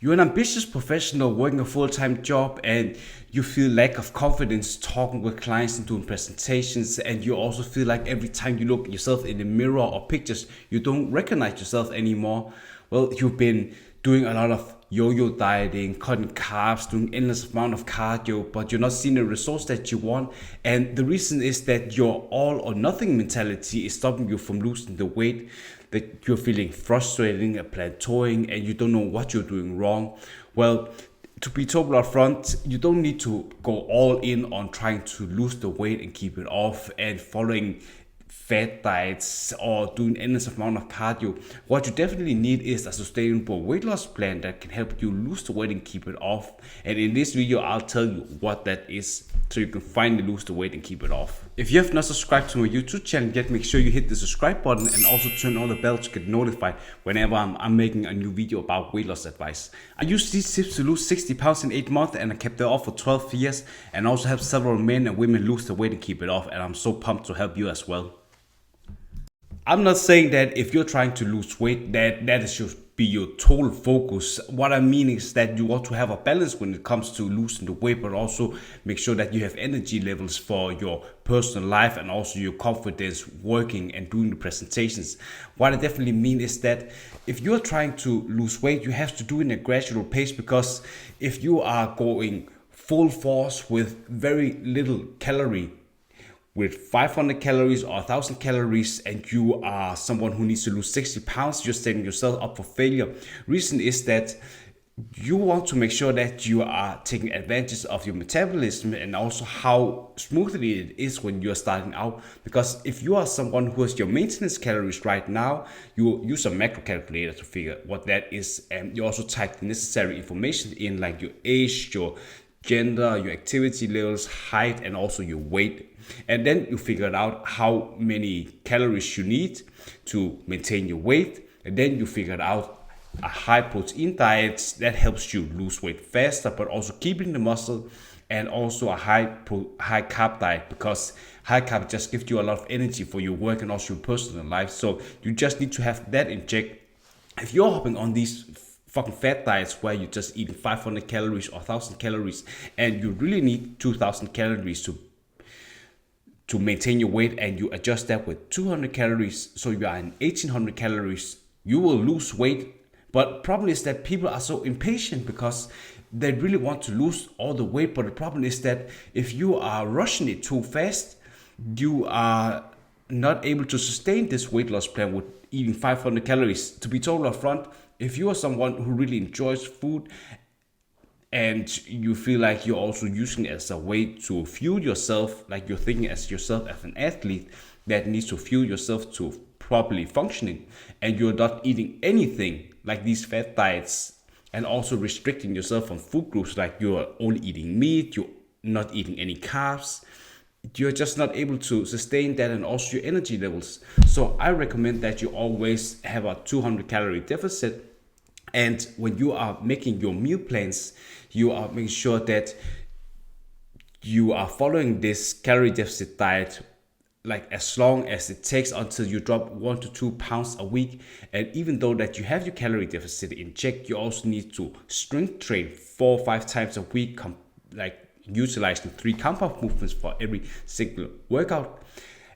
You're an ambitious professional working a full-time job and you feel lack of confidence talking with clients and doing presentations, and you also feel like every time you look yourself in the mirror or pictures, you don't recognize yourself anymore. Well, you've been doing a lot of yo-yo dieting, cutting carbs, doing endless amount of cardio, but you're not seeing the results that you want. And the reason is that your all or nothing mentality is stopping you from losing the weight, that you're feeling frustrated, plateauing, and you don't know what you're doing wrong. Well, to be totally upfront, you don't need to go all in on trying to lose the weight and keep it off and following fat diets or doing endless amount of cardio. What you definitely need is a sustainable weight loss plan that can help you lose the weight and keep it off. And in this video, I'll tell you what that is so you can finally lose the weight and keep it off. If you have not subscribed to my YouTube channel yet, make sure you hit the subscribe button and also turn on the bell to get notified whenever I'm making a new video about weight loss advice. I used these tips to lose 60 pounds in 8 months and I kept it off for 12 years, and also helped several men and women lose the weight and keep it off, and I'm so pumped to help you as well. I'm not saying that if you're trying to lose weight that should be your total focus. What I mean is that you want to have a balance when it comes to losing the weight, but also make sure that you have energy levels for your personal life and also your confidence working and doing the presentations. What I definitely mean is that if you're trying to lose weight, you have to do it in a gradual pace, because if you are going full force with very little calorie, with 500 calories or 1,000 calories, and you are someone who needs to lose 60 pounds, you're setting yourself up for failure. Reason is that you want to make sure that you are taking advantage of your metabolism and also how smoothly it is when you're starting out. Because if you are someone who has your maintenance calories right now, you use a macro calculator to figure what that is, and you also type the necessary information in, like your age, your gender, your activity levels, height, and also your weight. And then you figure out how many calories you need to maintain your weight. And then you figure out a high protein diet that helps you lose weight faster, but also keeping the muscle, and also a high carb diet, because high carb just gives you a lot of energy for your work and also your personal life. So you just need to have that in check. If you're hopping on these fucking fat diets where you're just eating 500 calories or 1,000 calories, and you really need 2,000 calories to maintain your weight, and you adjust that with 200 calories, so you are in 1,800 calories, you will lose weight. But problem is that people are so impatient because they really want to lose all the weight. But the problem is that if you are rushing it too fast, you are not able to sustain this weight loss plan with eating 500 calories. To be totally upfront, if you are someone who really enjoys food and you feel like you're also using it as a way to fuel yourself, like you're thinking as yourself as an athlete that needs to fuel yourself to properly functioning, and you're not eating anything like these fat diets and also restricting yourself from food groups, like you're only eating meat, you're not eating any carbs, you're just not able to sustain that and also your energy levels. So I recommend that you always have a 200 calorie deficit. And when you are making your meal plans, you are making sure that you are following this calorie deficit diet like as long as it takes until you drop 1 to 2 pounds a week. And even though that you have your calorie deficit in check, you also need to strength train 4 or 5 times a week, like utilizing 3 compound movements for every single workout,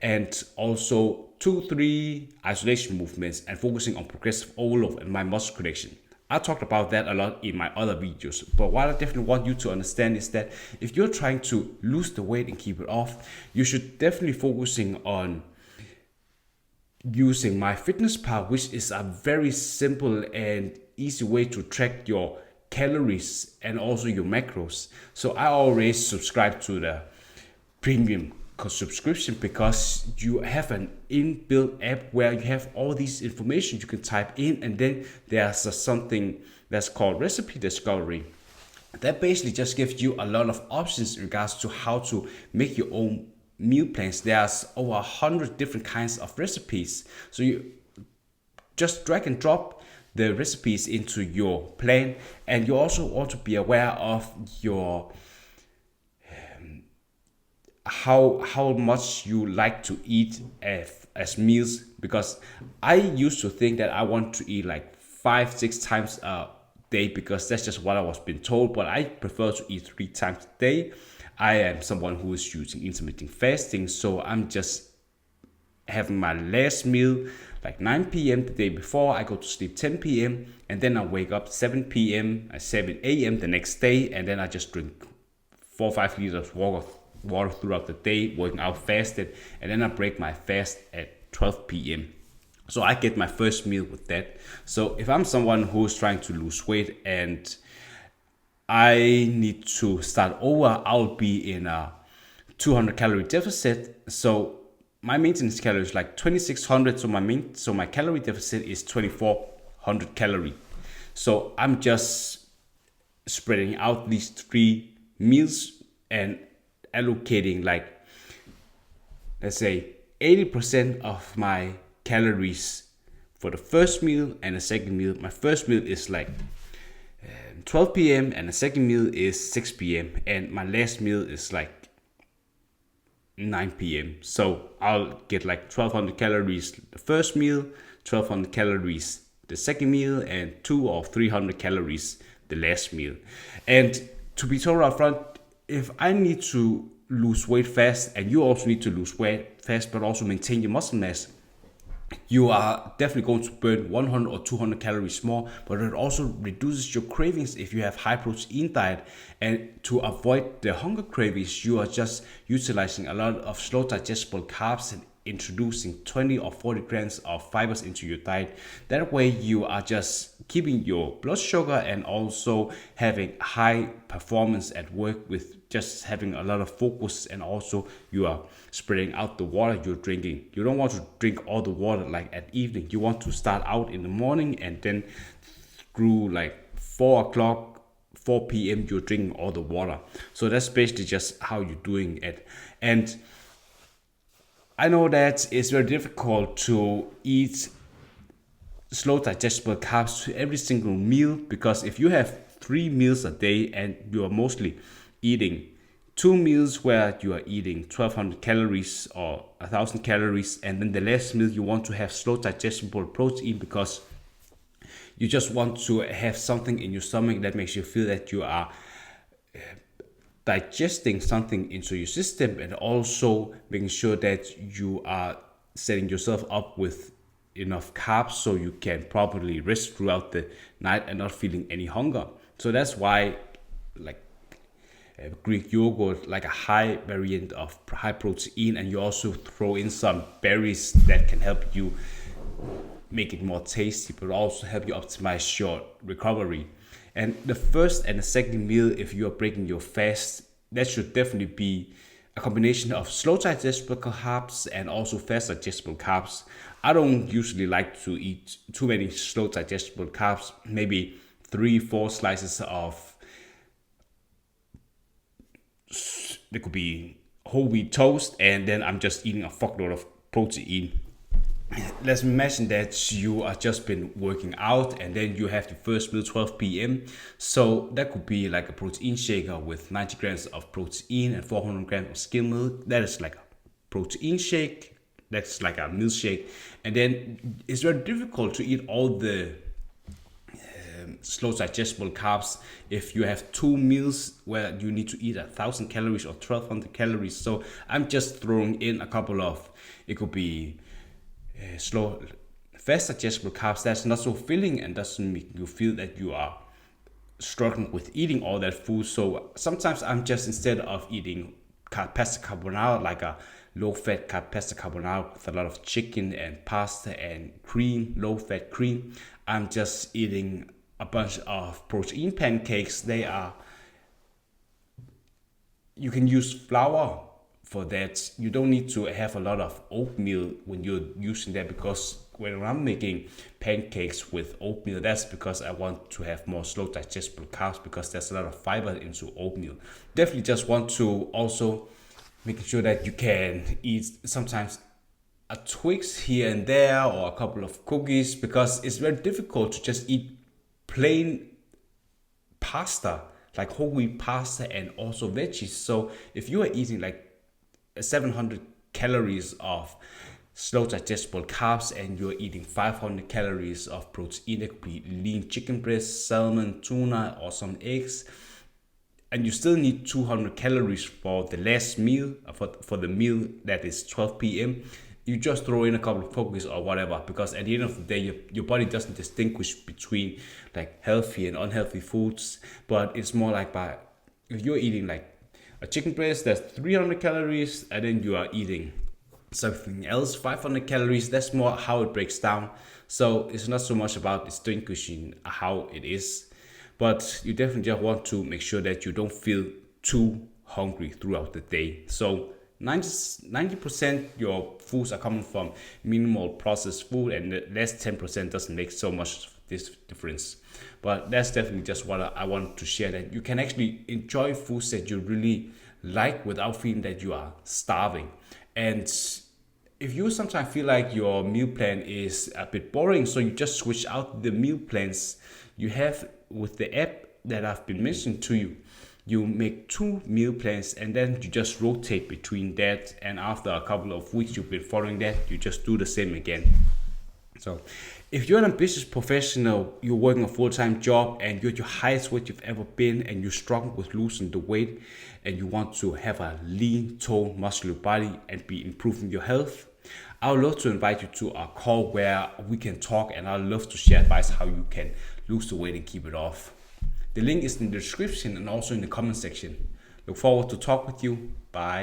and also 2-3 isolation movements, and focusing on progressive overload and my muscle connection. I talked about that a lot in my other videos, but what I definitely want you to understand is that if you're trying to lose the weight and keep it off, you should definitely focusing on using MyFitnessPal, which is a very simple and easy way to track your calories and also your macros. So I always subscribe to the premium subscription because you have an inbuilt app where you have all these information you can type in, and then there's something that's called recipe discovery that basically just gives you a lot of options in regards to how to make your own meal plans. There's over 100 different kinds of recipes, so you just drag and drop the recipes into your plan. And you also want to be aware of your how much you like to eat as meals, because I used to think that I want to eat like 5-6 times a day because that's just what I was being told, but I prefer to eat 3 times a day. I am someone who is using intermittent fasting, so I'm just having my last meal like 9 p.m. the day before. I go to sleep 10 p.m. and then I wake up 7 p.m. 7 a.m. the next day, and then I just drink 4 or 5 liters of water throughout the day, working out fasted, and then I break my fast at 12 p.m. So I get my first meal with that. So if I'm someone who's trying to lose weight and I need to start over, I'll be in a 200 calorie deficit. So my maintenance calorie is like 2600. So my calorie deficit is 2400 calorie. So I'm just spreading out these 3 meals and allocating like, let's say 80% of my calories for the first meal and the second meal. My first meal is like 12 p.m. and the second meal is 6 p.m. and my last meal is like 9 p.m. So I'll get like 1200 calories the first meal, 1200 calories the second meal, and 200 or 300 calories the last meal. And to be totally upfront, if I need to lose weight fast and you also need to lose weight fast but also maintain your muscle mass, you are definitely going to burn 100 or 200 calories more, but it also reduces your cravings if you have high protein diet. And to avoid the hunger cravings, you are just utilizing a lot of slow digestible carbs and introducing 20 or 40 grams of fibers into your diet. That way you are just keeping your blood sugar and also having high performance at work with just having a lot of focus, and also you are spreading out the water you're drinking. You don't want to drink all the water like at evening. You want to start out in the morning and then through like 4 p.m. you're drinking all the water. So that's basically just how you're doing it. And I know that it's very difficult to eat slow digestible carbs to every single meal, because if you have 3 meals a day and you are mostly eating 2 meals where you are eating 1200 calories or 1000 calories, and then the last meal you want to have slow digestible protein because you just want to have something in your stomach that makes you feel that you are digesting something into your system, and also making sure that you are setting yourself up with enough carbs so you can properly rest throughout the night and not feeling any hunger. So that's why like Greek yogurt, like a high variant of high protein, and you also throw in some berries that can help you make it more tasty, but also help you optimize your recovery. And the first and the second meal, if you are breaking your fast, that should definitely be a combination of slow digestible carbs and also fast digestible carbs. I don't usually like to eat too many slow digestible carbs, maybe 3-4 slices of, it could be whole wheat toast, and then I'm just eating a fuckload of protein. Let's imagine that you are just been working out and then you have the first meal 12 p.m. So that could be like a protein shaker with 90 grams of protein and 400 grams of skim milk. That is like a protein shake. That's like a milkshake. And then it's very difficult to eat all the slow digestible carbs if you have 2 meals where you need to eat 1000 calories or 1200 calories. So I'm just throwing in a couple of, it could be slow fast digestible carbs that's not so filling and doesn't make you feel that you are struggling with eating all that food. So sometimes I'm just, instead of eating pasta carbonara, like a low fat pasta carbonara with a lot of chicken and pasta and cream, low fat cream, I'm just eating a bunch of protein pancakes. They are, you can use flour for that. You don't need to have a lot of oatmeal when you're using that, because when I'm making pancakes with oatmeal, that's because I want to have more slow digestible carbs, because there's a lot of fiber into oatmeal. Definitely just want to also making sure that you can eat sometimes a Twix here and there or a couple of cookies, because it's very difficult to just eat plain pasta, like whole wheat pasta and also veggies. So if you are eating like 700 calories of slow digestible carbs and you're eating 500 calories of protein, that could be lean chicken breast, salmon, tuna, or some eggs, and you still need 200 calories for the last meal, for the meal that is 12 p.m., you just throw in a couple of cookies or whatever, because at the end of the day, your body doesn't distinguish between like healthy and unhealthy foods, but it's more like if you're eating like a chicken breast, that's 300 calories, and then you are eating something else, 500 calories, that's more how it breaks down. So it's not so much about distinguishing how it is, but you definitely just want to make sure that you don't feel too hungry throughout the day. So 90% your foods are coming from minimal processed food, and the less 10% doesn't make so much this difference. But that's definitely just what I want to share, that you can actually enjoy foods that you really like without feeling that you are starving. And if you sometimes feel like your meal plan is a bit boring, so you just switch out the meal plans you have with the app that I've been mentioning to you. You make 2 meal plans and then you just rotate between that, and after a couple of weeks you've been following that, you just do the same again. So if you're an ambitious professional, you're working a full-time job and you're at your highest weight you've ever been, and you struggle with losing the weight, and you want to have a lean, toned, muscular body and be improving your health, I would love to invite you to a call where we can talk, and I'd love to share advice how you can lose the weight and keep it off. The link is in the description and also in the comment section. Look forward to talk with you. Bye.